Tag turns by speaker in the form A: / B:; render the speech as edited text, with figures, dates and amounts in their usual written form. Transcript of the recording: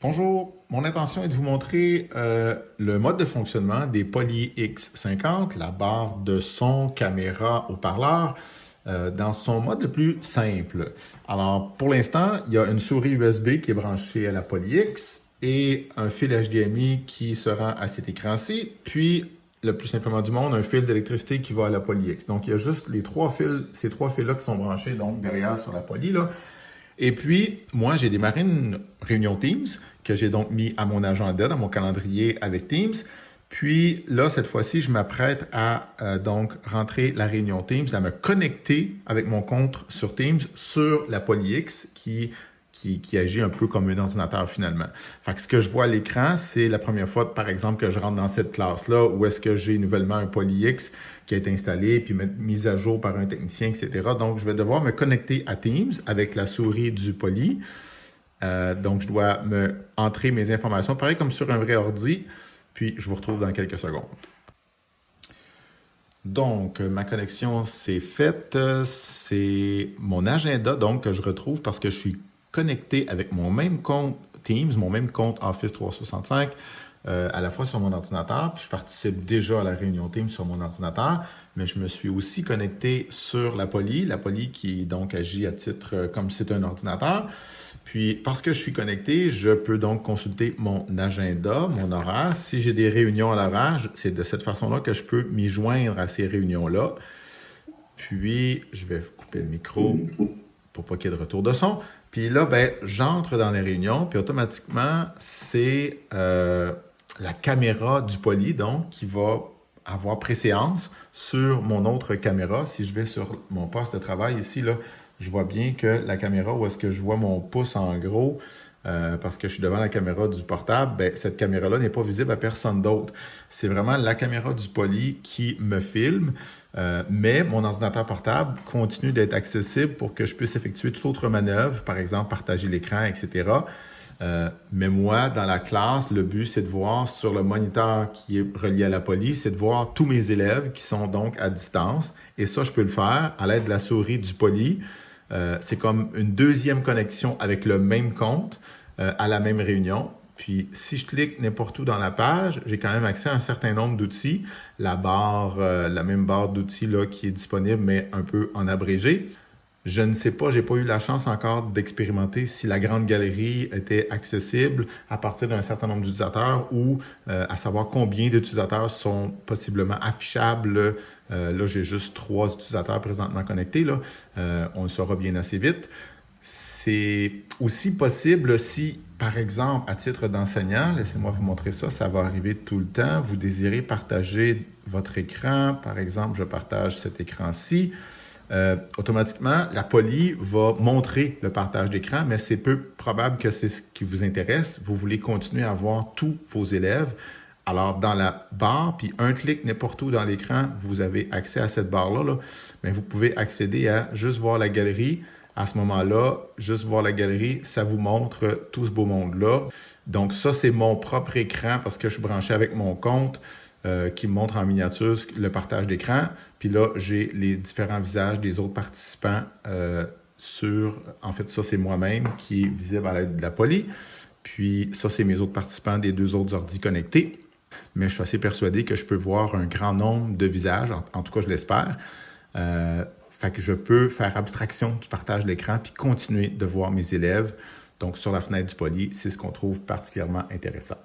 A: Bonjour, mon intention est de vous montrer le mode de fonctionnement des Poly X50, la barre de son, caméra, haut-parleur, dans son mode le plus simple. Alors, pour l'instant, il y a une souris USB qui est branchée à la Poly X et un fil HDMI qui se rend à cet écran-ci, puis le plus simplement du monde, un fil d'électricité qui va à la Poly X. Donc, il y a juste ces trois fils-là qui sont branchés donc derrière sur la Poly, là. Et puis, moi, j'ai démarré une réunion Teams que j'ai donc mis à mon agenda, dans mon calendrier avec Teams. Puis là, cette fois-ci, je m'apprête à donc rentrer la réunion Teams, à me connecter avec mon compte sur Teams sur la PolyX qui agit un peu comme un ordinateur finalement. Fait que ce que je vois à l'écran, c'est la première fois, par exemple, que je rentre dans cette classe-là où est-ce que j'ai nouvellement un PolyX qui a été installé puis mis à jour par un technicien, etc. Donc, je vais devoir me connecter à Teams avec la souris du Poly. Donc, je dois entrer mes informations, pareil comme sur un vrai ordi, puis je vous retrouve dans quelques secondes. Donc, ma connexion s'est faite. C'est mon agenda donc que je retrouve parce que je suis connecté avec mon même compte Teams, mon même compte Office 365, à la fois sur mon ordinateur, puis je participe déjà à la réunion Teams sur mon ordinateur, mais je me suis aussi connecté sur la Poly qui donc agit à titre comme si c'était un ordinateur. Puis, parce que je suis connecté, je peux donc consulter mon agenda, mon horaire. Si j'ai des réunions à l'horaire, c'est de cette façon-là que je peux m'y joindre à ces réunions-là. Puis, je vais couper le micro pour pas qu'il y ait de retour de son. Puis là, ben, j'entre dans les réunions, puis automatiquement, c'est la caméra du Poly, donc, qui va avoir préséance sur mon autre caméra. Si je vais sur mon poste de travail ici, là, je vois bien que la caméra où est-ce que je vois mon pouce en gros, parce que je suis devant la caméra du portable, ben, cette caméra-là n'est pas visible à personne d'autre. C'est vraiment la caméra du Poly qui me filme, mais mon ordinateur portable continue d'être accessible pour que je puisse effectuer toute autre manœuvre, par exemple partager l'écran, etc. Mais moi, dans la classe, le but, c'est de voir sur le moniteur qui est relié à la Poly, c'est de voir tous mes élèves qui sont donc à distance. Et ça, je peux le faire à l'aide de la souris du Poly. C'est comme une deuxième connexion avec le même compte à la même réunion. Puis, si je clique n'importe où dans la page, j'ai quand même accès à un certain nombre d'outils. La même barre d'outils là qui est disponible, mais un peu en abrégé. Je ne sais pas, j'ai pas eu la chance encore d'expérimenter si la grande galerie était accessible à partir d'un certain nombre d'utilisateurs ou à savoir combien d'utilisateurs sont possiblement affichables. Là, j'ai juste 3 utilisateurs présentement connectés. Là. On le saura bien assez vite. C'est aussi possible si, par exemple, à titre d'enseignant, laissez-moi vous montrer ça, ça va arriver tout le temps, vous désirez partager votre écran. Par exemple, je partage cet écran-ci. Automatiquement, la Poly va montrer le partage d'écran, mais c'est peu probable que c'est ce qui vous intéresse. Vous voulez continuer à voir tous vos élèves. Alors, dans la barre, puis un clic n'importe où dans l'écran, vous avez accès à cette barre-là. Là. Mais vous pouvez accéder à juste voir la galerie. À ce moment-là, juste voir la galerie, ça vous montre tout ce beau monde-là. Donc ça, c'est mon propre écran parce que je suis branché avec mon compte. Qui me montre en miniature le partage d'écran. Puis là, j'ai les différents visages des autres participants en fait, ça, c'est moi-même qui est visible à l'aide de la Poly. Puis ça, c'est mes autres participants des 2 autres ordi connectés. Mais je suis assez persuadé que je peux voir un grand nombre de visages, en tout cas, je l'espère. Fait que je peux faire abstraction du partage d'écran puis continuer de voir mes élèves. Donc, sur la fenêtre du Poly, c'est ce qu'on trouve particulièrement intéressant.